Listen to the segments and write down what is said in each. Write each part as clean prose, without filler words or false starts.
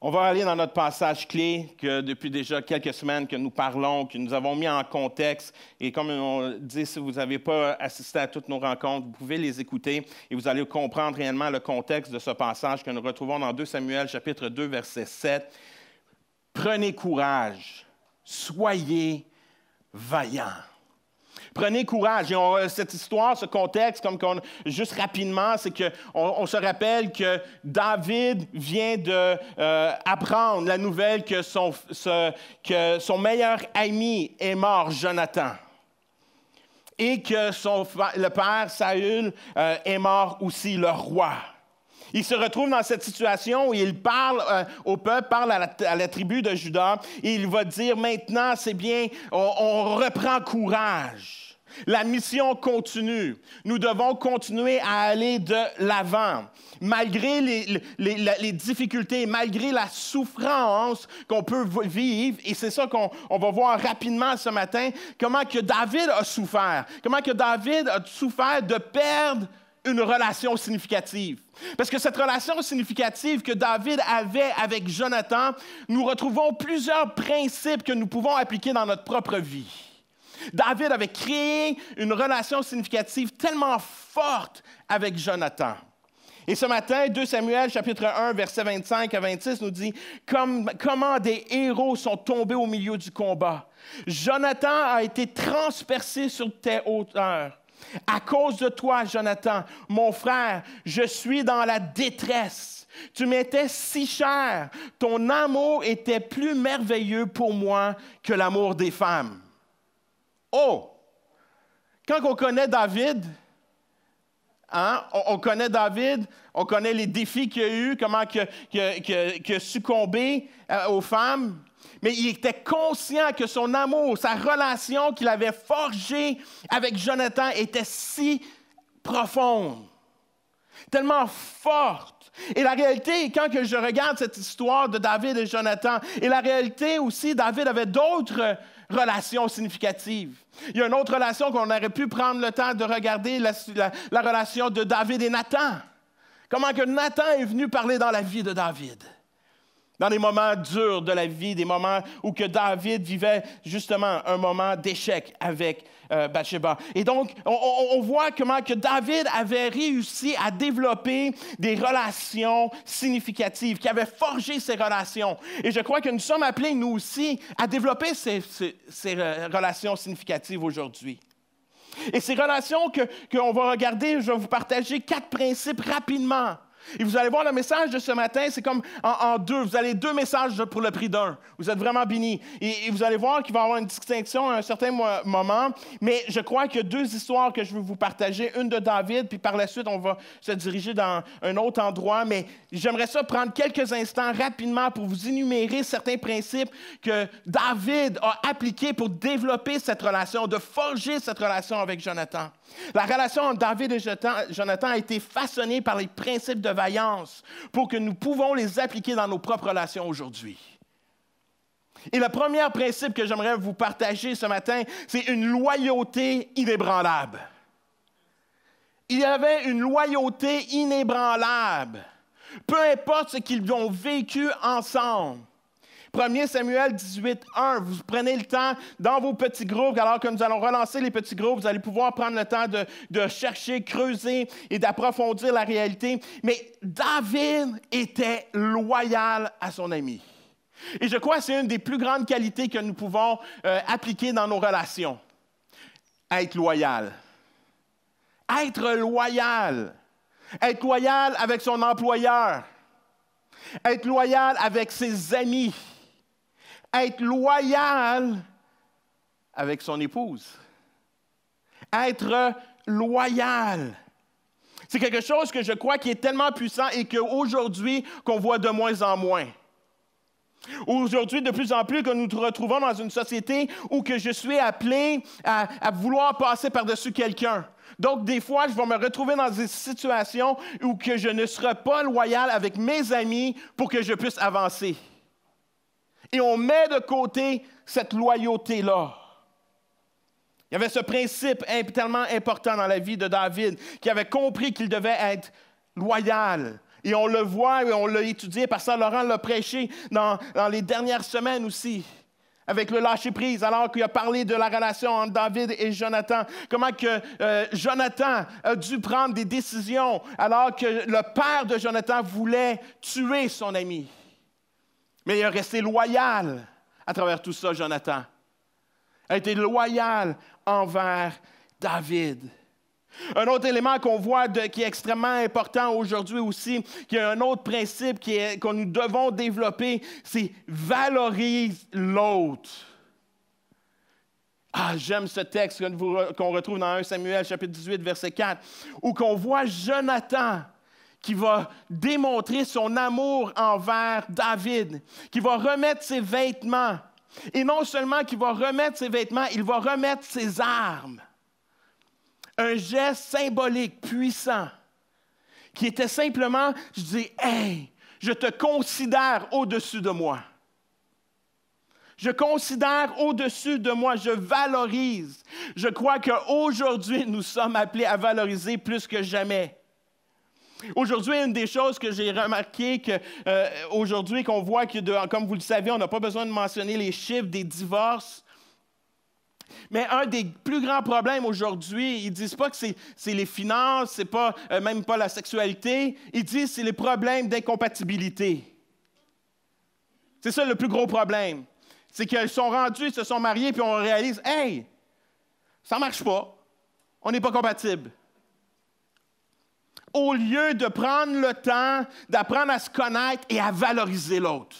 On va aller dans notre passage clé que depuis déjà quelques semaines que nous parlons, que nous avons mis en contexte. Et comme on dit, si vous n'avez pas assisté à toutes nos rencontres, vous pouvez les écouter et vous allez comprendre réellement le contexte de ce passage que nous retrouvons dans 2 Samuel, chapitre 2, verset 7. Prenez courage, soyez vaillants. Prenez courage. Et cette histoire, ce contexte, juste rapidement, c'est qu'on se rappelle que David vient d'apprendre la nouvelle que son meilleur ami est mort, Jonathan. Et que le père, Saül, est mort aussi, le roi. Il se retrouve dans cette situation où il parle au peuple, parle à la tribu de Juda, et il va dire, maintenant, c'est bien, on reprend courage. La mission continue. Nous devons continuer à aller de l'avant. Malgré les difficultés, malgré la souffrance qu'on peut vivre, et c'est ça qu'on va voir rapidement ce matin, comment que David a souffert. Comment que David a souffert de perdre une relation significative. Parce que cette relation significative que David avait avec Jonathan, nous retrouvons plusieurs principes que nous pouvons appliquer dans notre propre vie. David avait créé une relation significative tellement forte avec Jonathan. Et ce matin, 2 Samuel, chapitre 1, versets 25 à 26, nous dit comment des héros sont tombés au milieu du combat. Jonathan a été transpercé sur tes hauteurs. À cause de toi, Jonathan, mon frère, je suis dans la détresse. Tu m'étais si cher. Ton amour était plus merveilleux pour moi que l'amour des femmes. Oh! Quand on connaît David, on connaît David, on connaît les défis qu'il a eus, comment il a succombé aux femmes, mais il était conscient que son amour, sa relation qu'il avait forgée avec Jonathan était si profonde, tellement forte. Et la réalité, quand que je regarde cette histoire de David et Jonathan, et la réalité aussi, David avait d'autres relations significatives. Il y a une autre relation qu'on aurait pu prendre le temps de regarder, la relation de David et Nathan. Comment que Nathan est venu parler dans la vie de David. Dans les moments durs de la vie, des moments où que David vivait justement un moment d'échec avec Bathsheba. Et donc, on voit comment que David avait réussi à développer des relations significatives, qu'il avait forgé ces relations. Et je crois que nous sommes appelés, nous aussi, à développer ces relations significatives aujourd'hui. Et ces relations qu'on va regarder, je vais vous partager 4 principes rapidement. Et vous allez voir le message de ce matin, c'est comme en deux. Vous avez 2 messages pour le prix d'un. Vous êtes vraiment bénis. Et vous allez voir qu'il va y avoir une distinction à un certain moment. Mais je crois qu'il y a 2 histoires que je veux vous partager. Une de David, puis par la suite, on va se diriger dans un autre endroit. Mais j'aimerais ça prendre quelques instants rapidement pour vous énumérer certains principes que David a appliqués pour développer cette relation, de forger cette relation avec Jonathan. La relation entre David et Jonathan a été façonnée par les principes de vaillance pour que nous pouvons les appliquer dans nos propres relations aujourd'hui. Et le premier principe que j'aimerais vous partager ce matin, c'est une loyauté inébranlable. Il y avait une loyauté inébranlable. Peu importe ce qu'ils ont vécu ensemble. 1 Samuel 18, 1, vous prenez le temps dans vos petits groupes, alors que nous allons relancer les petits groupes, vous allez pouvoir prendre le temps de chercher, creuser et d'approfondir la réalité. Mais David était loyal à son ami. Et je crois que c'est une des plus grandes qualités que nous pouvons appliquer dans nos relations. Être loyal. Être loyal. Être loyal avec son employeur. Être loyal avec ses amis. Être loyal avec son épouse. Être loyal. C'est quelque chose que je crois qui est tellement puissant et qu'aujourd'hui, qu'on voit de moins en moins. Aujourd'hui, de plus en plus, que nous nous retrouvons dans une société où que je suis appelé à vouloir passer par-dessus quelqu'un. Donc, des fois, je vais me retrouver dans des situations où que je ne serai pas loyal avec mes amis pour que je puisse avancer. Et on met de côté cette loyauté-là. Il y avait ce principe tellement important dans la vie de David, qui avait compris qu'il devait être loyal. Et on le voit et on l'a étudié, Pasteur Laurent l'a prêché dans les dernières semaines aussi, avec le lâcher-prise, alors qu'il a parlé de la relation entre David et Jonathan. Comment que Jonathan a dû prendre des décisions alors que le père de Jonathan voulait tuer son ami. Mais il est resté loyal à travers tout ça, Jonathan. Il a été loyal envers David. Un autre élément qu'on voit qui est extrêmement important aujourd'hui aussi, qui est un autre principe que nous devons développer, c'est valorise l'autre. Ah, j'aime ce texte qu'on retrouve dans 1 Samuel, chapitre 18, verset 4, où qu'on voit Jonathan qui va démontrer son amour envers David, qui va remettre ses vêtements. Et non seulement qu'il va remettre ses vêtements, il va remettre ses armes. Un geste symbolique, puissant, qui était simplement, je dis, « Hey, je te considère au-dessus de moi. Je considère au-dessus de moi, je valorise. » Je crois qu'aujourd'hui, nous sommes appelés à valoriser plus que jamais. Aujourd'hui, une des choses que j'ai remarqué aujourd'hui, qu'on voit que, comme vous le savez, on n'a pas besoin de mentionner les chiffres des divorces. Mais un des plus grands problèmes aujourd'hui, ils ne disent pas que c'est les finances, c'est pas, même pas la sexualité, ils disent que c'est les problèmes d'incompatibilité. C'est ça le plus gros problème. C'est qu'ils sont rendus, ils se sont mariés, puis on réalise, « Hey, ça ne marche pas, on n'est pas compatibles. » Au lieu de prendre le temps d'apprendre à se connaître et à valoriser l'autre.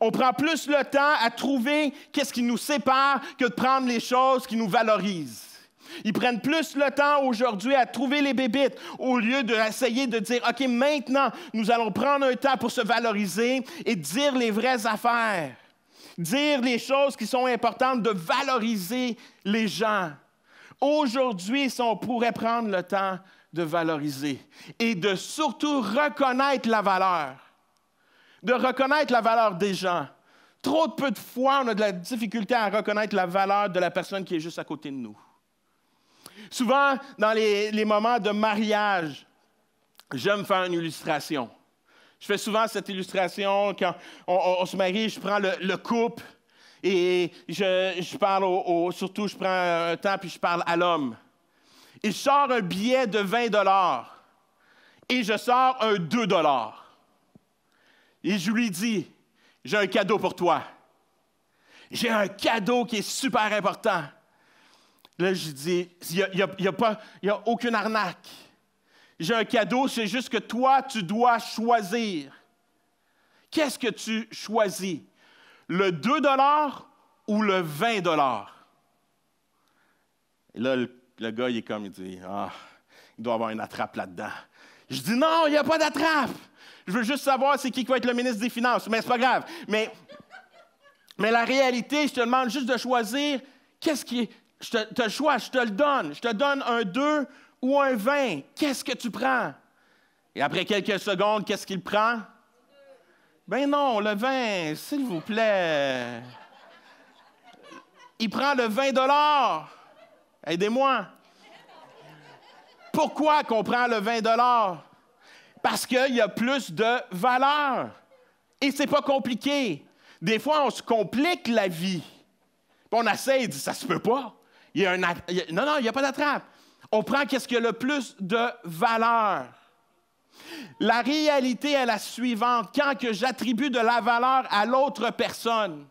On prend plus le temps à trouver qu'est-ce qui nous sépare que de prendre les choses qui nous valorisent. Ils prennent plus le temps aujourd'hui à trouver les bébites au lieu d'essayer de dire, OK, maintenant, nous allons prendre un temps pour se valoriser et dire les vraies affaires. Dire les choses qui sont importantes, de valoriser les gens. Aujourd'hui, si on pourrait prendre le temps de valoriser et de surtout reconnaître la valeur. De reconnaître la valeur des gens. Trop de peu de fois, on a de la difficulté à reconnaître la valeur de la personne qui est juste à côté de nous. Souvent, dans les moments de mariage, j'aime faire une illustration. Je fais souvent cette illustration quand on se marie, je prends le couple et je parle surtout, je prends un temps puis je parle à l'homme. Et je sors un billet de 20 $ et je sors un 2 $. Et je lui dis, j'ai un cadeau pour toi. J'ai un cadeau qui est super important. Là, je dis, il n'y a aucune arnaque. J'ai un cadeau, c'est juste que toi, tu dois choisir. Qu'est-ce que tu choisis? Le 2 $ ou le 20 $? Et là, le gars, il est comme, il dit, il doit y avoir une attrape là-dedans. Je dis, non, il n'y a pas d'attrape. Je veux juste savoir c'est qui va être le ministre des Finances, mais c'est pas grave. Mais la réalité, je te demande juste de choisir qu'est-ce qui est. Tu as le choix, je te le donne. Je te donne un 2 ou un 20. Qu'est-ce que tu prends? Et après quelques secondes, qu'est-ce qu'il prend? Ben non, le 20, s'il vous plaît. Il prend le 20 $. Aidez-moi. Pourquoi qu'on prend le 20 $? Parce qu'il y a plus de valeur. Et ce n'est pas compliqué. Des fois, on se complique la vie. Puis on essaie, dit, ça se peut pas. Non, il n'y a pas d'attrape. On prend qu'est-ce qui a le plus de valeur. La réalité est la suivante. Quand que j'attribue de la valeur à l'autre personne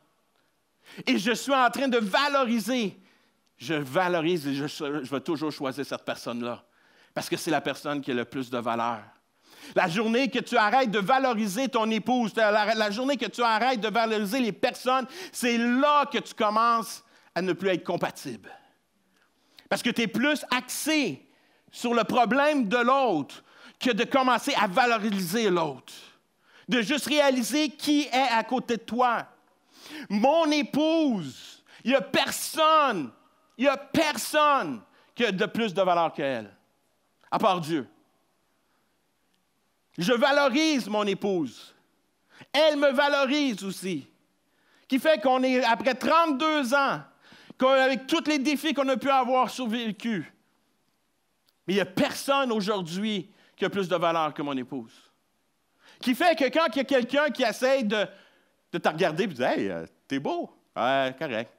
et je suis en train de valoriser, je valorise et je vais toujours choisir cette personne-là parce que c'est la personne qui a le plus de valeur. La journée que tu arrêtes de valoriser ton épouse, la journée que tu arrêtes de valoriser les personnes, c'est là que tu commences à ne plus être compatible. Parce que tu es plus axé sur le problème de l'autre que de commencer à valoriser l'autre. De juste réaliser qui est à côté de toi. Mon épouse, il n'y a personne qui a de plus de valeur qu'elle, à part Dieu. Je valorise mon épouse. Elle me valorise aussi. Qui fait qu'on est, après 32 ans, avec tous les défis qu'on a pu avoir survécu, mais il n'y a personne aujourd'hui qui a plus de valeur que mon épouse. Qui fait que quand il y a quelqu'un qui essaie de te regarder et de dire « Hey, t'es beau. Ouais, correct.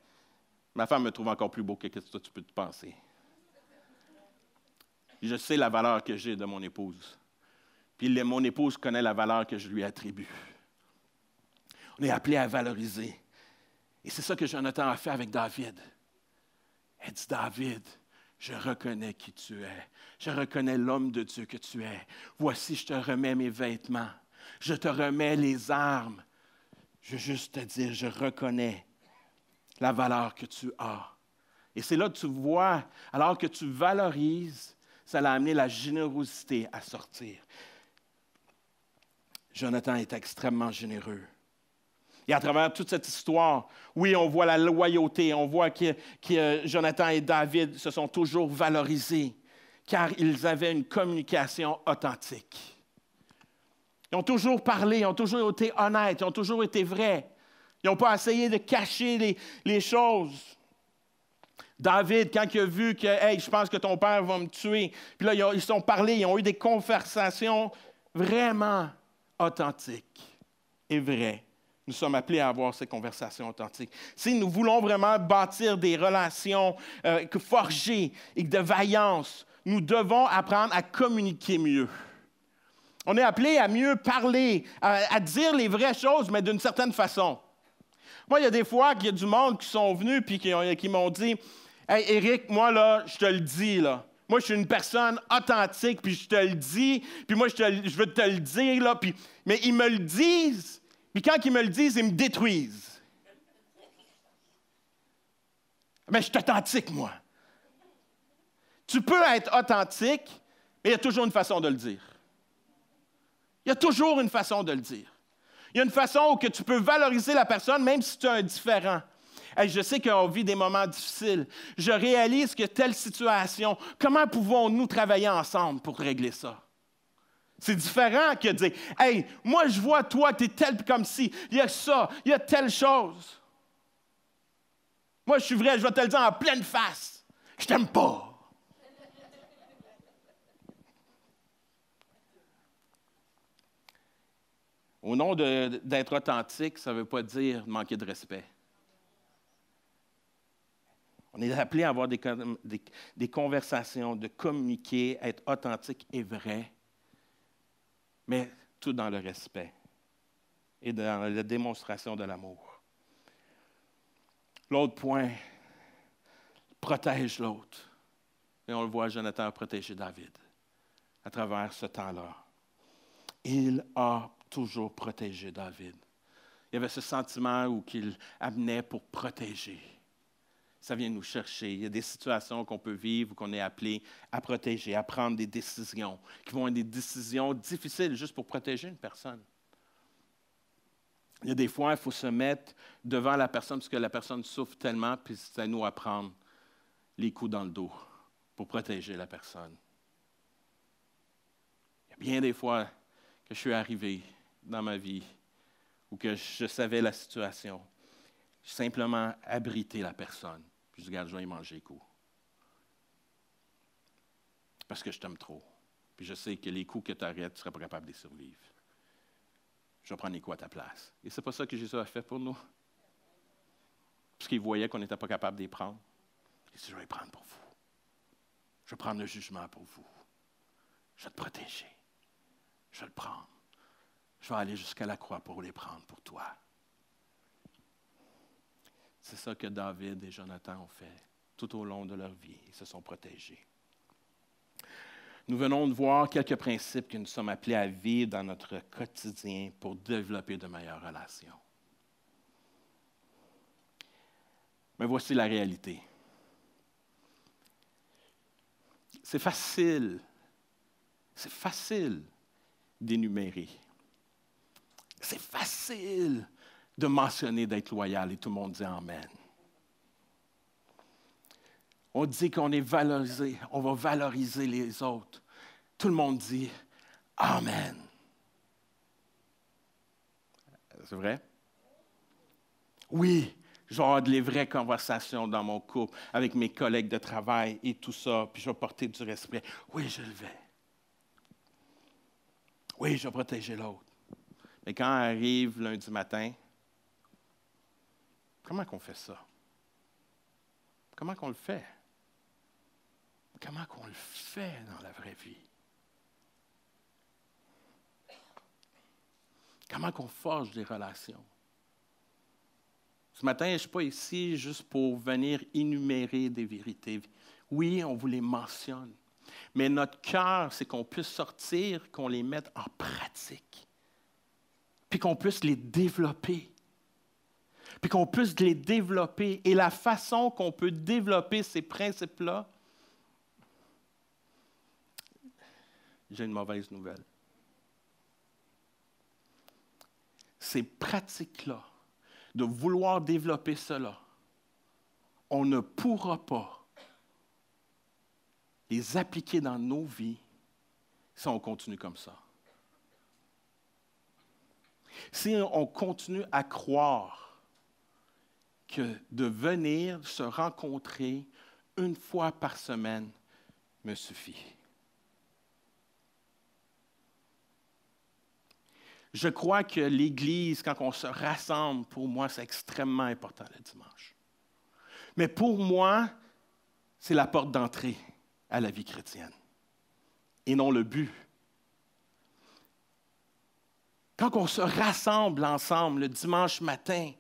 Ma femme me trouve encore plus beau que ce que tu peux te penser. » Je sais la valeur que j'ai de mon épouse. Puis mon épouse connaît la valeur que je lui attribue. On est appelé à valoriser. Et c'est ça que Jonathan a fait avec David. Elle dit, David, je reconnais qui tu es. Je reconnais l'homme de Dieu que tu es. Voici, je te remets mes vêtements. Je te remets les armes. Je veux juste te dire, je reconnais la valeur que tu as. Et c'est là que tu vois, alors que tu valorises, ça l'a amené la générosité à sortir. Jonathan est extrêmement généreux. Et à travers toute cette histoire, oui, on voit la loyauté, on voit que Jonathan et David se sont toujours valorisés, car ils avaient une communication authentique. Ils ont toujours parlé, ils ont toujours été honnêtes, ils ont toujours été vrais. Ils n'ont pas essayé de cacher les choses. David, quand il a vu que, hey, je pense que ton père va me tuer, puis là, ils se sont parlé, ils ont eu des conversations vraiment authentiques et vraies. Nous sommes appelés à avoir ces conversations authentiques. Si nous voulons vraiment bâtir des relations forgées et de vaillance, nous devons apprendre à communiquer mieux. On est appelé à mieux parler, à dire les vraies choses, mais d'une certaine façon. Moi, il y a des fois qu'il y a du monde qui sont venus et qui m'ont dit « Hey, Éric, moi, là, je te le dis, là. Moi, je suis une personne authentique, puis je te le dis, puis moi, je veux te le dire, là. » Mais ils me le disent, puis quand ils me le disent, ils me détruisent. Mais je suis authentique, moi. Tu peux être authentique, mais il y a toujours une façon de le dire. Il y a toujours une façon de le dire. Il y a une façon où que tu peux valoriser la personne, même si tu es un différent. Hey, je sais qu'on vit des moments difficiles. Je réalise que telle situation, comment pouvons-nous travailler ensemble pour régler ça? C'est différent que de dire, « Hey, moi, je vois toi, tu es tel comme ci. Il y a ça, il y a telle chose. Moi, je suis vrai, je vais te le dire en pleine face. Je t'aime pas. » Au nom d'être authentique, ça ne veut pas dire manquer de respect. On est appelé à avoir des conversations, de communiquer, être authentique et vrai, mais tout dans le respect et dans la démonstration de l'amour. L'autre point, protège l'autre. Et on le voit, Jonathan a protégé David à travers ce temps-là. Il a toujours protégé David. Il y avait ce sentiment où qu'il amenait pour protéger. Ça vient nous chercher. Il y a des situations qu'on peut vivre, qu'on est appelé à protéger, à prendre des décisions, qui vont être des décisions difficiles juste pour protéger une personne. Il y a des fois, il faut se mettre devant la personne parce que la personne souffre tellement, puis c'est à nous à prendre les coups dans le dos pour protéger la personne. Il y a bien des fois que je suis arrivé dans ma vie ou que je savais la situation. J'ai simplement abrité la personne. Puis je dis, regarde, je vais y manger les coups. Parce que je t'aime trop. Puis je sais que les coups que tu arrêtes, tu ne serais pas capable de les survivre. Je vais prendre les coups à ta place. Et ce n'est pas ça que Jésus a fait pour nous. Parce qu'il voyait qu'on n'était pas capable de les prendre. Il dit, je vais les prendre pour vous. Je vais prendre le jugement pour vous. Je vais te protéger. Je vais le prendre. Je vais aller jusqu'à la croix pour les prendre pour toi. C'est ça que David et Jonathan ont fait tout au long de leur vie. Ils se sont protégés. Nous venons de voir quelques principes que nous sommes appelés à vivre dans notre quotidien pour développer de meilleures relations. Mais voici la réalité. C'est facile d'énumérer. C'est facile de mentionner d'être loyal et tout le monde dit Amen. On dit qu'on est valorisé, on va valoriser les autres. Tout le monde dit Amen. C'est vrai? Oui, je vais avoir des vraies conversations dans mon couple avec mes collègues de travail et tout ça, puis je vais porter du respect. Oui, je le vais. Oui, je vais protéger l'autre. Mais quand arrive lundi matin, comment qu'on fait ça? Comment qu'on le fait? Comment qu'on le fait dans la vraie vie? Comment qu'on forge des relations? Ce matin, je ne suis pas ici juste pour venir énumérer des vérités. Oui, on vous les mentionne. Mais notre cœur, c'est qu'on puisse sortir, qu'on les mette en pratique. Puis qu'on puisse les développer. Puis qu'on puisse les développer. Et la façon qu'on peut développer ces principes-là, j'ai une mauvaise nouvelle. Ces pratiques-là, de vouloir développer cela, on ne pourra pas les appliquer dans nos vies si on continue comme ça. Si on continue à croire que de venir se rencontrer une fois par semaine me suffit. Je crois que l'Église, quand on se rassemble, pour moi, c'est extrêmement important le dimanche. Mais pour moi, c'est la porte d'entrée à la vie chrétienne et non le but. Quand on se rassemble ensemble le dimanche matin,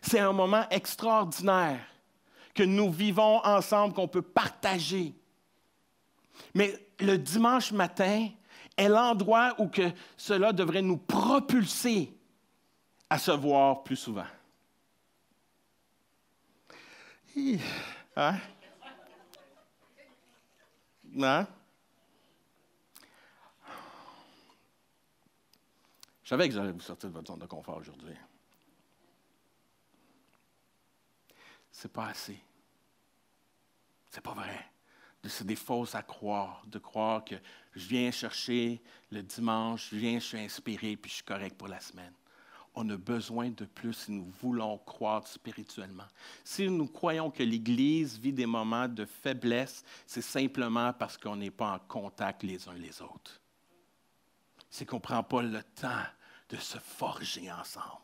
c'est un moment extraordinaire que nous vivons ensemble, qu'on peut partager. Mais le dimanche matin est l'endroit où que cela devrait nous propulser à se voir plus souvent. Hein? Hein? Je savais que j'allais vous sortir de votre zone de confort aujourd'hui. C'est pas assez. C'est pas vrai. C'est des fausses à croire, de croire que je viens chercher le dimanche, je suis inspiré, puis je suis correct pour la semaine. On a besoin de plus si nous voulons croître spirituellement. Si nous croyons que l'Église vit des moments de faiblesse, c'est simplement parce qu'on n'est pas en contact les uns les autres. C'est qu'on ne prend pas le temps de se forger ensemble.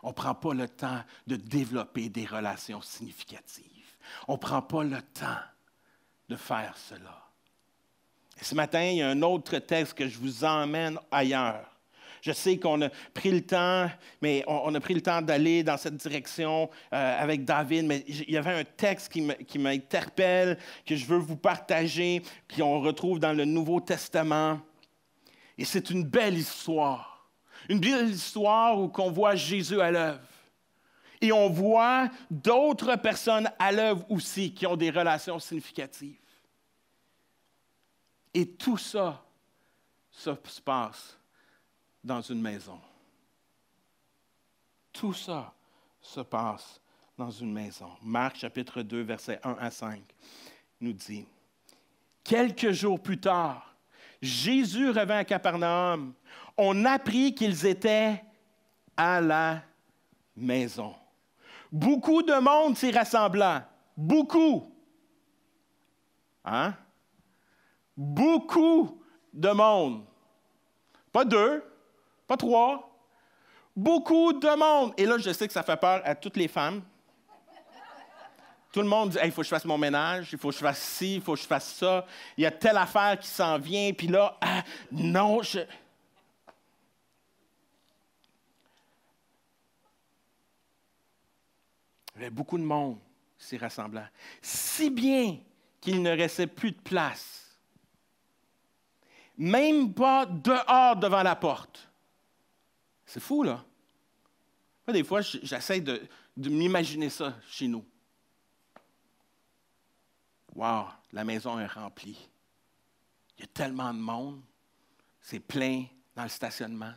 On ne prend pas le temps de développer des relations significatives. On ne prend pas le temps de faire cela. Et ce matin, il y a un autre texte que je vous emmène ailleurs. Je sais qu'on a pris le temps, mais on a pris le temps d'aller dans cette direction avec David, mais il y avait un texte qui m'interpelle, que je veux vous partager, qu'on retrouve dans le Nouveau Testament. Et c'est une belle histoire. Une belle histoire où on voit Jésus à l'œuvre. Et on voit d'autres personnes à l'œuvre aussi qui ont des relations significatives. Et tout ça, ça se passe dans une maison. Tout ça se passe dans une maison. Marc chapitre 2, versets 1 à 5 nous dit, « Quelques jours plus tard, Jésus revint à Capernaum. On apprit qu'ils étaient à la maison. Beaucoup de monde s'y rassembla. Beaucoup. Hein? Beaucoup de monde. Pas 2, pas 3. Beaucoup de monde. Et là, je sais que ça fait peur à toutes les femmes. Tout le monde dit, hey, il faut que je fasse mon ménage, il faut que je fasse ci, il faut que je fasse ça. Il y a telle affaire qui s'en vient, puis là, non, Il y avait beaucoup de monde s'y rassemblant. Si bien qu'il ne restait plus de place. Même pas dehors devant la porte. C'est fou, là. Moi, des fois, j'essaie de m'imaginer ça chez nous. Wow, la maison est remplie. Il y a tellement de monde. C'est plein dans le stationnement.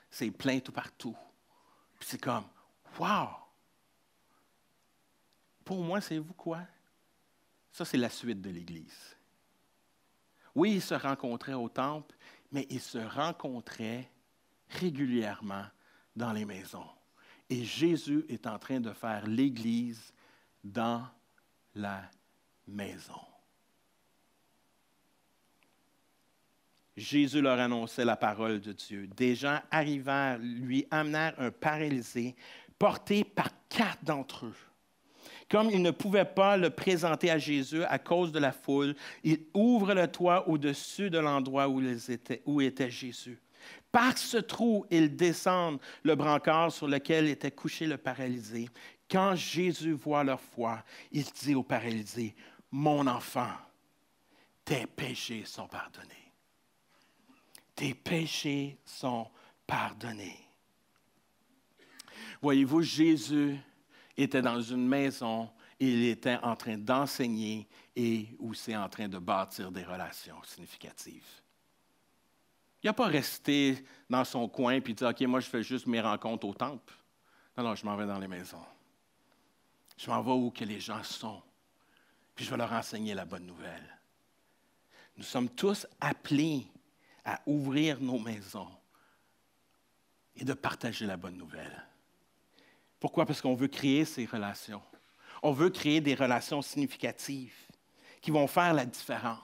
C'est plein tout partout. Puis c'est comme, wow! Pour moi, savez-vous quoi? Ça, c'est la suite de l'Église. Oui, ils se rencontraient au temple, mais ils se rencontraient régulièrement dans les maisons. Et Jésus est en train de faire l'Église dans la maison. Jésus leur annonçait la parole de Dieu. Des gens arrivèrent, lui amenèrent un paralysé porté par 4 d'entre eux. Comme ils ne pouvaient pas le présenter à Jésus à cause de la foule, ils ouvrent le toit au-dessus de l'endroit où était Jésus. Par ce trou, ils descendent le brancard sur lequel était couché le paralysé. Quand Jésus voit leur foi, il dit au paralysé, « Mon enfant, tes péchés sont pardonnés. » Tes péchés sont pardonnés. Voyez-vous, Jésus était dans une maison et il était en train d'enseigner et aussi en train de bâtir des relations significatives. Il n'a pas resté dans son coin et dit « OK, moi, je fais juste mes rencontres au temple. » Non, je m'en vais dans les maisons. Je m'en vais où que les gens sont. Puis je vais leur enseigner la bonne nouvelle. Nous sommes tous appelés à ouvrir nos maisons et de partager la bonne nouvelle. Pourquoi? Parce qu'on veut créer ces relations. On veut créer des relations significatives qui vont faire la différence.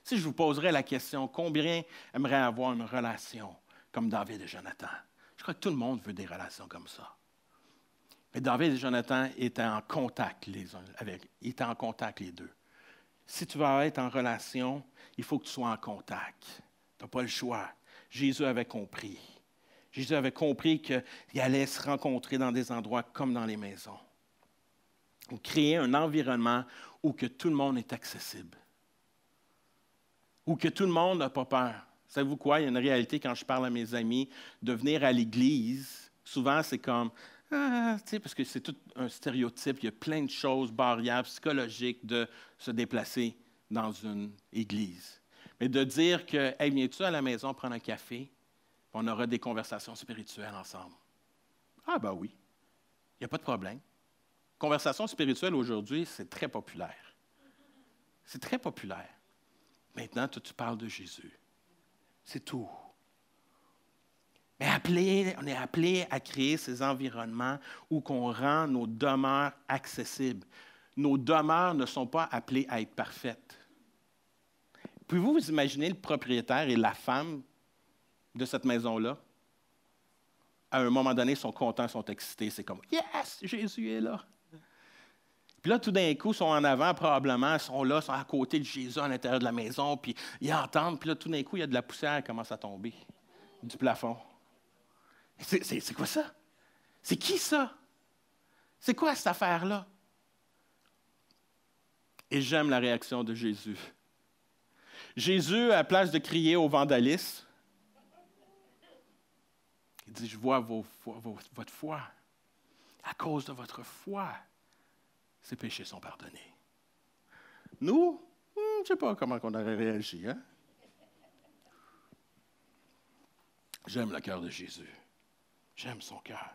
Si je vous poserais la question, combien aimerait avoir une relation comme David et Jonathan? Je crois que tout le monde veut des relations comme ça. Mais David et Jonathan étaient en contact ils étaient en contact les deux. Si tu vas être en relation, il faut que tu sois en contact. Tu n'as pas le choix. Jésus avait compris. Jésus avait compris qu'il allait se rencontrer dans des endroits comme dans les maisons. Créer un environnement où que tout le monde est accessible. Où que tout le monde n'a pas peur. Savez-vous quoi? Il y a une réalité quand je parle à mes amis de venir à l'Église. Souvent, c'est comme, parce que c'est tout un stéréotype. Il y a plein de choses, barrières psychologiques de se déplacer dans une église. Mais de dire que, hey, viens-tu à la maison prendre un café? On aura des conversations spirituelles ensemble. Ah, ben oui, il n'y a pas de problème. Conversation spirituelle aujourd'hui, c'est très populaire. C'est très populaire. Maintenant, toi, tu parles de Jésus. C'est tout. Mais on est appelé à créer ces environnements où on rend nos demeures accessibles. Nos demeures ne sont pas appelées à être parfaites. Pouvez-vous vous imaginer le propriétaire et la femme de cette maison-là? À un moment donné, ils sont contents, ils sont excités. C'est comme « Yes, Jésus est là! » Puis là, tout d'un coup, ils sont en avant, probablement, ils sont là, ils sont à côté de Jésus à l'intérieur de la maison, puis ils entendent, puis là, tout d'un coup, il y a de la poussière qui commence à tomber du plafond. C'est quoi ça? C'est qui ça? C'est quoi cette affaire-là? Et j'aime la réaction de Jésus. Jésus, à la place de crier au vandalisme, il dit, je vois votre foi. À cause de votre foi, ces péchés sont pardonnés. Nous, je ne sais pas comment on aurait réagi. Hein? J'aime le cœur de Jésus. J'aime son cœur.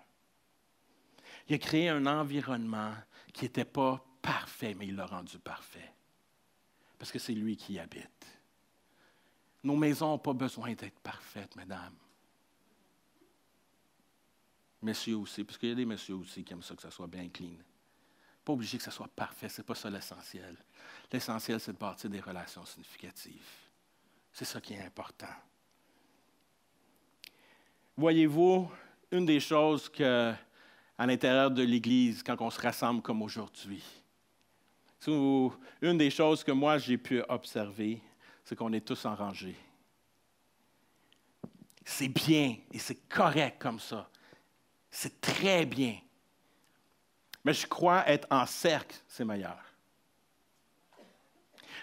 Il a créé un environnement qui n'était pas parfait, mais il l'a rendu parfait. Parce que c'est lui qui y habite. Nos maisons n'ont pas besoin d'être parfaites, mesdames. Messieurs aussi, parce qu'il y a des messieurs aussi qui aiment ça que ça soit bien clean. Pas obligé que ça soit parfait, ce n'est pas ça l'essentiel. L'essentiel, c'est de bâtir des relations significatives. C'est ça qui est important. Voyez-vous, une des choses à l'intérieur de l'Église, quand on se rassemble comme aujourd'hui, une des choses que moi j'ai pu observer, c'est qu'on est tous en rangée. C'est bien et c'est correct comme ça. C'est très bien. Mais je crois être en cercle, c'est meilleur.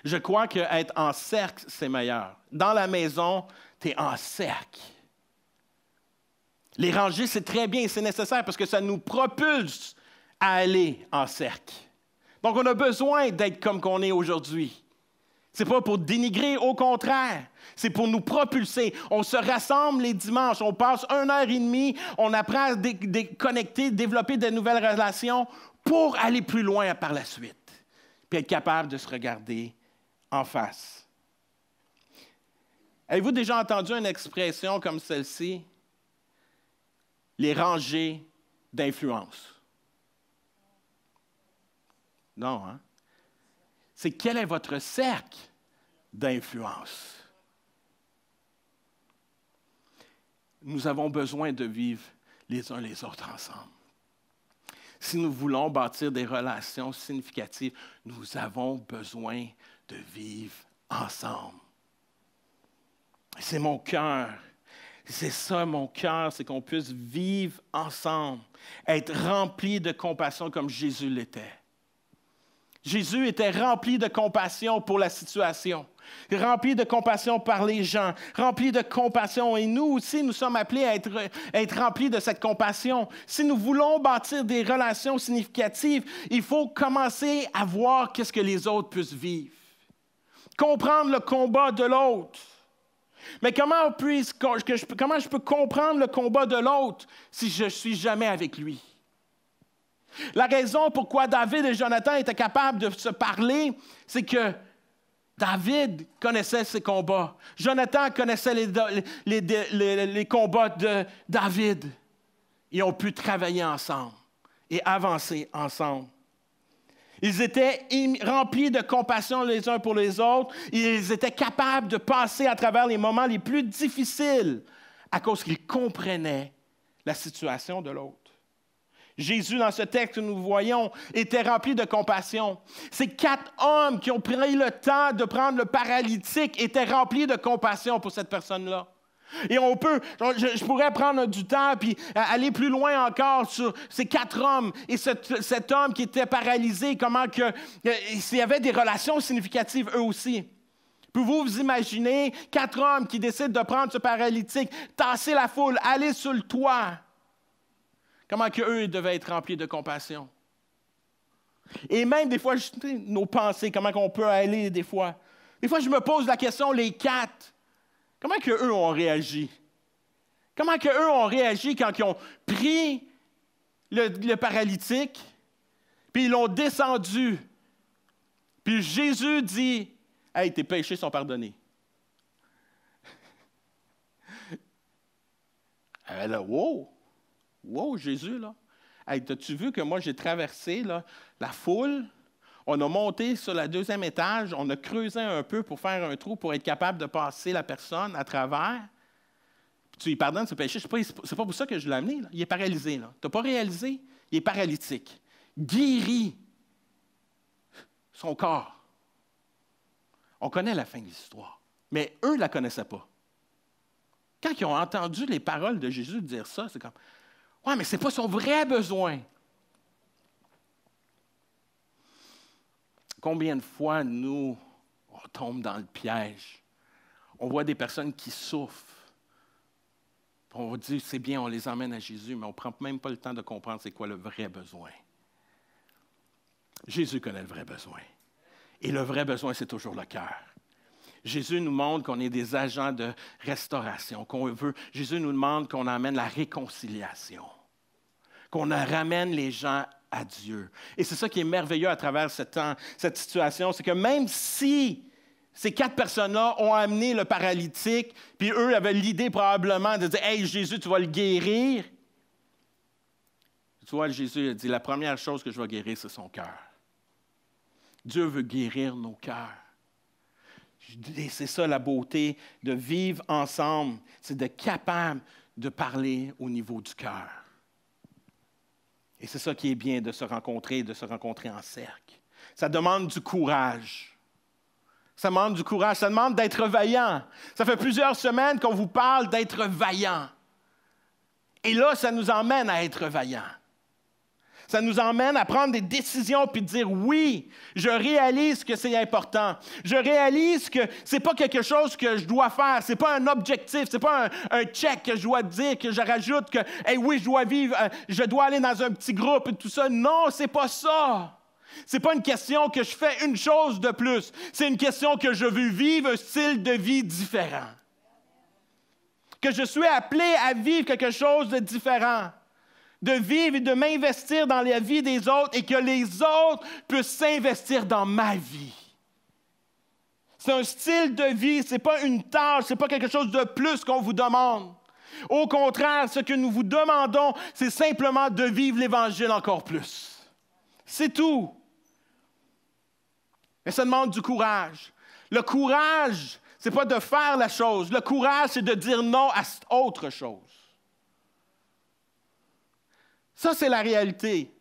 Je crois qu'être en cercle, c'est meilleur. Dans la maison, tu es en cercle. Les rangées, c'est très bien, c'est nécessaire parce que ça nous propulse à aller en cercle. Donc, on a besoin d'être comme qu'on est aujourd'hui. Ce n'est pas pour dénigrer, au contraire. C'est pour nous propulser. On se rassemble les dimanches, on passe 1h30, on apprend à connecter, développer de nouvelles relations pour aller plus loin par la suite. Puis être capable de se regarder en face. Avez-vous déjà entendu une expression comme celle-ci? Les rangées d'influence. Non, hein? C'est quel est votre cercle d'influence? nous avons besoin de vivre les uns les autres ensemble. Si nous voulons bâtir des relations significatives, nous avons besoin de vivre ensemble. C'est mon cœur. C'est ça mon cœur, c'est qu'on puisse vivre ensemble, être rempli de compassion comme Jésus l'était. Jésus était rempli de compassion pour la situation, rempli de compassion par les gens, rempli de compassion. Et nous aussi, nous sommes appelés à être remplis de cette compassion. Si nous voulons bâtir des relations significatives, il faut commencer à voir qu'est-ce que les autres puissent vivre. Comprendre le combat de l'autre. Mais comment je peux comprendre le combat de l'autre si je ne suis jamais avec lui? La raison pourquoi David et Jonathan étaient capables de se parler, c'est que David connaissait ses combats. Jonathan connaissait les combats de David. Ils ont pu travailler ensemble et avancer ensemble. Ils étaient remplis de compassion les uns pour les autres. Ils étaient capables de passer à travers les moments les plus difficiles à cause qu'ils comprenaient la situation de l'autre. Jésus, dans ce texte que nous voyons, était rempli de compassion. Ces 4 hommes qui ont pris le temps de prendre le paralytique étaient remplis de compassion pour cette personne-là. Et je pourrais prendre du temps puis aller plus loin encore sur ces 4 hommes et cet homme qui était paralysé, s'il y avait des relations significatives eux aussi. Pouvez-vous vous imaginer 4 hommes qui décident de prendre ce paralytique, tasser la foule, aller sur le toit? Comment qu'eux devaient être remplis de compassion? Et même des fois, nos pensées, comment qu'on peut aller des fois. Des fois, je me pose la question, les 4, comment qu'eux ont réagi? Comment qu'eux ont réagi quand ils ont pris le paralytique, puis ils l'ont descendu, puis Jésus dit, « Hey, tes péchés sont pardonnés. » Elle a wow! Wow, Jésus, là! Hey, as-tu vu que moi, j'ai traversé là, la foule? On a monté sur le 2e étage, on a creusé un peu pour faire un trou pour être capable de passer la personne à travers. Puis tu lui pardonnes ses péchés. C'est pas pour ça que je l'ai amené. Là. Il est paralysé. Tu n'as pas réalisé? Il est paralytique. Guéri son corps. On connaît la fin de l'histoire. Mais eux ne la connaissaient pas. Quand ils ont entendu les paroles de Jésus dire ça, c'est comme, « Ouais, mais ce n'est pas son vrai besoin. » Combien de fois, nous, on tombe dans le piège? On voit des personnes qui souffrent. On va dire, c'est bien, on les emmène à Jésus, mais on ne prend même pas le temps de comprendre c'est quoi le vrai besoin. Jésus connaît le vrai besoin. Et le vrai besoin, c'est toujours le cœur. Jésus nous montre qu'on est des agents de restauration, Jésus nous demande qu'on amène la réconciliation, qu'on ramène les gens à Dieu. Et c'est ça qui est merveilleux à travers cette situation, c'est que même si ces 4 personnes-là ont amené le paralytique, puis eux avaient l'idée probablement de dire « Hey, Jésus, tu vas le guérir. » Tu vois, Jésus a dit « La première chose que je vais guérir, c'est son cœur. » Dieu veut guérir nos cœurs. Et c'est ça la beauté de vivre ensemble, c'est d'être capable de parler au niveau du cœur. Et c'est ça qui est bien de se rencontrer en cercle. Ça demande du courage. Ça demande du courage, ça demande d'être vaillant. Ça fait plusieurs semaines qu'on vous parle d'être vaillant. Et là, ça nous emmène à être vaillant. Ça nous emmène à prendre des décisions puis de dire oui, je réalise que c'est important. Je réalise que ce n'est pas quelque chose que je dois faire. Ce n'est pas un objectif. Ce n'est pas un check que je dois dire, que je rajoute que hey, oui, je dois vivre, je dois aller dans un petit groupe et tout ça. Non, ce n'est pas ça. Ce n'est pas une question que je fais une chose de plus. C'est une question que je veux vivre un style de vie différent. Que je suis appelé à vivre quelque chose de différent. De vivre et de m'investir dans la vie des autres et que les autres puissent s'investir dans ma vie. C'est un style de vie, ce n'est pas une tâche, ce n'est pas quelque chose de plus qu'on vous demande. Au contraire, ce que nous vous demandons, c'est simplement de vivre l'Évangile encore plus. C'est tout. Mais ça demande du courage. Le courage, Ce n'est pas de faire la chose. Le courage, c'est de dire non à cette autre chose. Ça, c'est la réalité.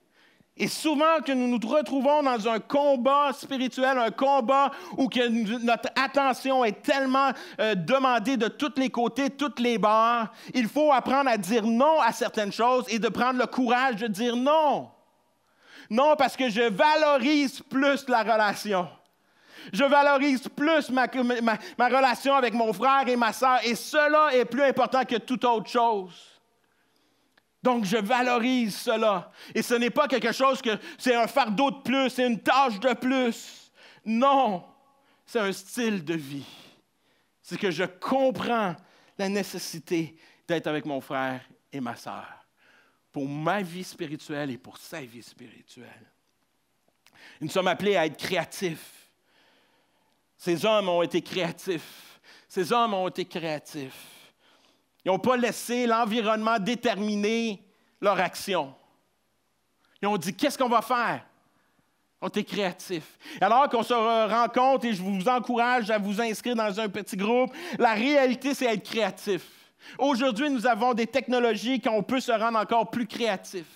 Et souvent que nous nous retrouvons dans un combat spirituel, un combat où que notre attention est tellement demandée de tous les côtés, toutes les bords, il faut apprendre à dire non à certaines choses et de prendre le courage de dire non. Non, parce que je valorise plus la relation. Je valorise plus ma relation avec mon frère et ma sœur, et cela est plus important que toute autre chose. Donc, je valorise cela. Et ce n'est pas quelque chose que c'est un fardeau de plus, c'est une tâche de plus. Non, c'est un style de vie. C'est que je comprends la nécessité d'être avec mon frère et ma sœur pour ma vie spirituelle et pour sa vie spirituelle. Nous sommes appelés à être créatifs. Ces hommes ont été créatifs. Ces hommes ont été créatifs. Ils n'ont pas laissé l'environnement déterminer leur action. Ils ont dit, qu'est-ce qu'on va faire? On était créatifs. Alors qu'on se rencontre, et je vous encourage à vous inscrire dans un petit groupe, la réalité, c'est être créatif. Aujourd'hui, nous avons des technologies qu'on peut se rendre encore plus créatif.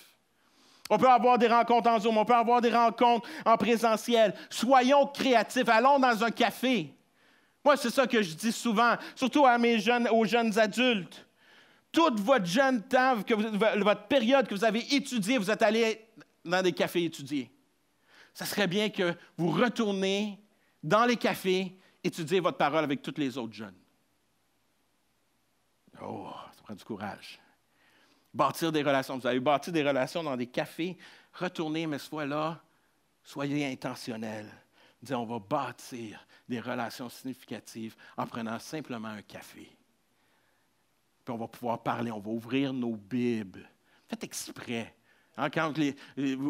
On peut avoir des rencontres en Zoom, on peut avoir des rencontres en présentiel. Soyons créatifs, allons dans un café. Moi, c'est ça que je dis souvent, surtout aux jeunes adultes. Toute votre jeune temps, votre période que vous avez étudiée, vous êtes allé dans des cafés étudier. Ça serait bien que vous retournez dans les cafés, étudier votre parole avec tous les autres jeunes. Oh, ça prend du courage. Bâtir des relations. Vous avez bâti des relations dans des cafés. Retournez, mais cette fois-là, soyez intentionnels. Disons, on va bâtir des relations significatives en prenant simplement un café. Puis on va pouvoir parler, on va ouvrir nos Bibles. Faites exprès. Hein, quand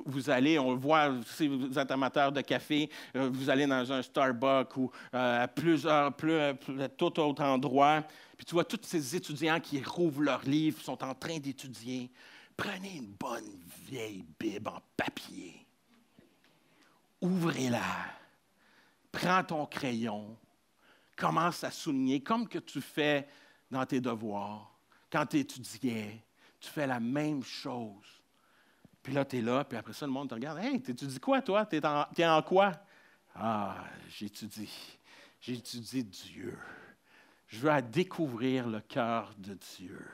vous allez, on voit, si vous êtes amateur de café, vous allez dans un Starbucks ou à tout autre endroit, puis tu vois tous ces étudiants qui rouvrent leurs livres, sont en train d'étudier. Prenez une bonne vieille Bible en papier. Ouvrez-la. Prends ton crayon. Commence à souligner, comme que tu fais dans tes devoirs. Quand tu étudiais, tu fais la même chose. Puis là, tu es là, puis après ça, le monde te regarde. « Hey, tu étudies quoi, toi? Tu es en quoi? »« Ah, j'étudie Dieu. Je veux découvrir le cœur de Dieu.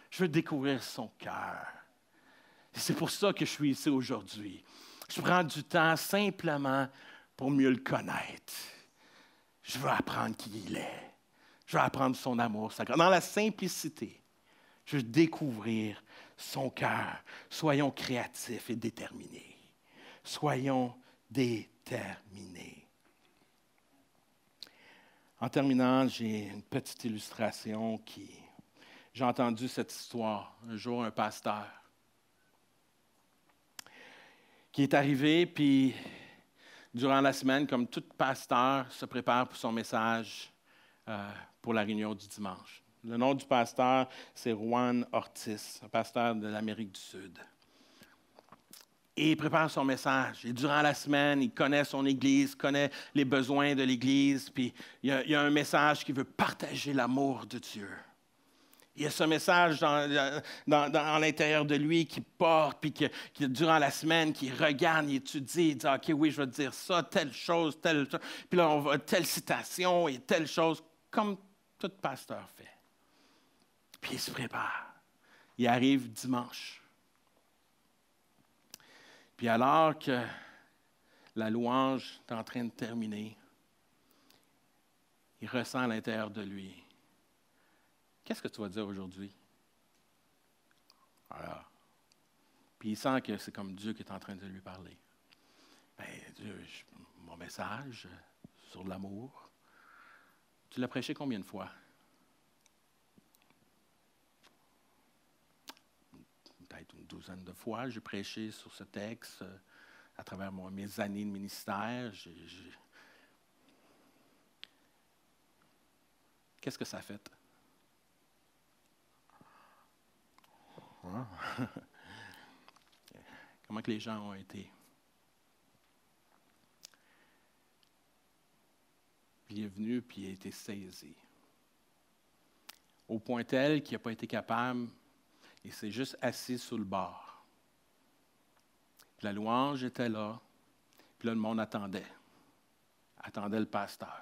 Je veux découvrir son cœur. Et c'est pour ça que je suis ici aujourd'hui. Je prends du temps simplement pour mieux le connaître. Je veux apprendre qui il est. Je veux apprendre son amour sacré. Dans la simplicité, je veux découvrir son cœur. Soyons créatifs et déterminés. Soyons déterminés. En terminant, j'ai une petite illustration j'ai entendu cette histoire. Un jour, un pasteur qui est arrivé, puis durant la semaine, comme tout pasteur, se prépare pour son message pour la réunion du dimanche. Le nom du pasteur, c'est Juan Ortiz, un pasteur de l'Amérique du Sud. Et il prépare son message. Et durant la semaine, il connaît son Église, connaît les besoins de l'Église, puis il y a un message qui veut partager l'amour de Dieu. Il y a ce message dans l'intérieur de lui qui porte, puis que durant la semaine, qui regarde, il étudie, il dit « OK, oui, je vais te dire ça, telle chose. » Puis là, on va telle citation et telle chose, comme tout pasteur fait. Puis il se prépare. Il arrive dimanche. Puis alors que la louange est en train de terminer, il ressent à l'intérieur de lui. Qu'est-ce que tu vas dire aujourd'hui? Voilà. Puis il sent que c'est comme Dieu qui est en train de lui parler. Bien, Dieu, mon message sur l'amour, tu l'as prêché combien de fois? Peut-être une douzaine de fois, j'ai prêché sur ce texte à travers mes années de ministère. Qu'est-ce que ça fait? Hein? Comment que les gens ont été? Puis il est venu, puis il a été saisi. Au point tel qu'il n'a pas été capable, il s'est juste assis sur le bord. Puis la louange était là, puis là, le monde attendait le pasteur.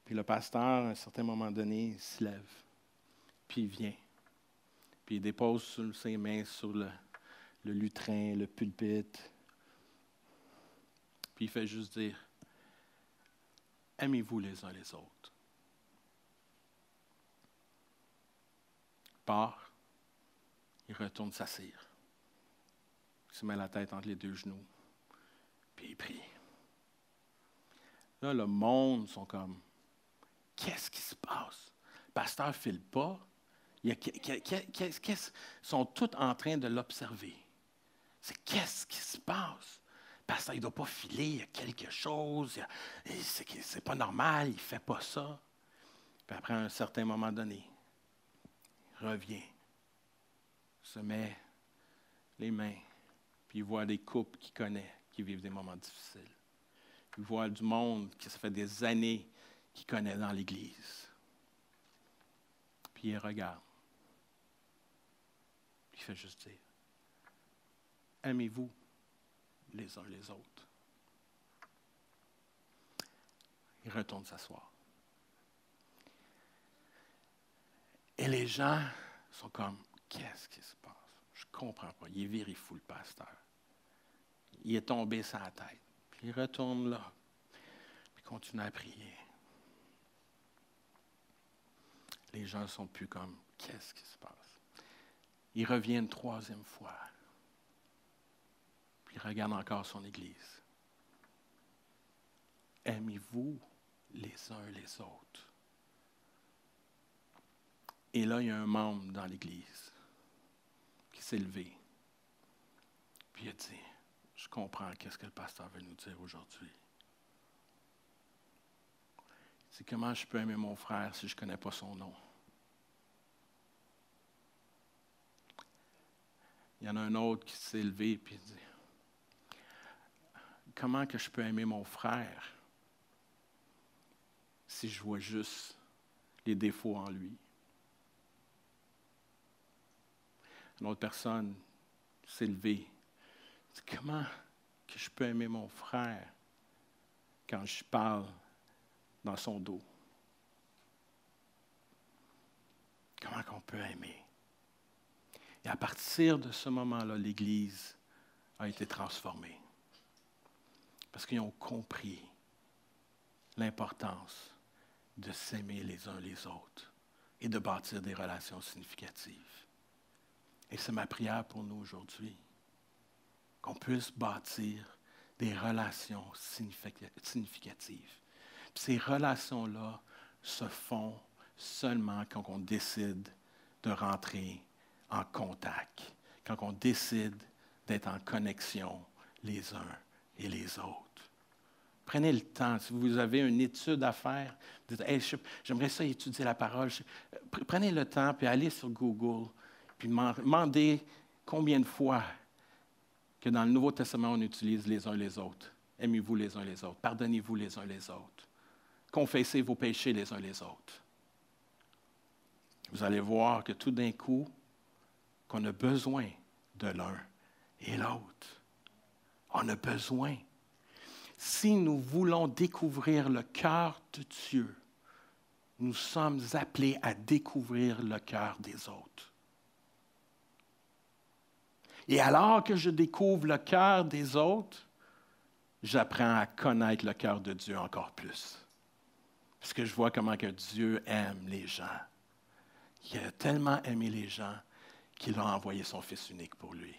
Puis le pasteur, à un certain moment donné, il se lève, puis il vient, puis il dépose ses mains sur le lutrin, le pulpite, puis il fait juste dire, « Aimez-vous les uns les autres. » Il part, il retourne s'asseoir. Il se met la tête entre les deux genoux, puis il prie. Là, le monde sont comme, qu'est-ce qui se passe? Le pasteur ne file pas. Ils sont tous en train de l'observer. C'est qu'est-ce qui se passe? Le pasteur, il ne doit pas filer, il y a quelque chose. C'est pas normal, il ne fait pas ça. Puis après un certain moment donné, il revient, se met les mains, puis il voit des couples qu'il connaît, qui vivent des moments difficiles. Il voit du monde qui ça fait des années qu'il connaît dans l'Église. Puis il regarde. Puis il fait juste dire, aimez-vous les uns les autres. Il retourne s'asseoir. Et les gens sont comme, qu'est-ce qui se passe? Je ne comprends pas. Il est viré fou, le pasteur. Il est tombé sur la tête. Puis il retourne là. Puis il continue à prier. Les gens ne sont plus comme, qu'est-ce qui se passe? Il revient une troisième fois. Puis il regarde encore son Église. Aimez-vous les uns les autres. Et là, il y a un membre dans l'Église qui s'est levé. Puis il a dit, je comprends qu'est-ce que le pasteur veut nous dire aujourd'hui. C'est comment je peux aimer mon frère si je ne connais pas son nom. Il y en a un autre qui s'est levé et dit, comment que je peux aimer mon frère si je vois juste les défauts en lui? Une autre personne s'est levée. Dit, comment que je peux aimer mon frère quand je parle dans son dos? Comment qu'on peut aimer? Et à partir de ce moment-là, l'Église a été transformée. Parce qu'ils ont compris l'importance de s'aimer les uns les autres et de bâtir des relations significatives. Et c'est ma prière pour nous aujourd'hui, qu'on puisse bâtir des relations significatives. Puis ces relations-là se font seulement quand on décide de rentrer en contact, quand on décide d'être en connexion les uns et les autres. Prenez le temps. Si vous avez une étude à faire, dites, hey, j'aimerais ça étudier la parole. Prenez le temps, puis allez sur Google, puis demandez combien de fois que dans le Nouveau Testament, on utilise les uns les autres. Aimez-vous les uns les autres. Pardonnez-vous les uns les autres. Confessez vos péchés les uns les autres. Vous allez voir que tout d'un coup, qu'on a besoin de l'un et l'autre. On a besoin. Si nous voulons découvrir le cœur de Dieu, nous sommes appelés à découvrir le cœur des autres. Et alors que je découvre le cœur des autres, j'apprends à connaître le cœur de Dieu encore plus. Parce que je vois comment que Dieu aime les gens. Il a tellement aimé les gens qu'il a envoyé son Fils unique pour lui.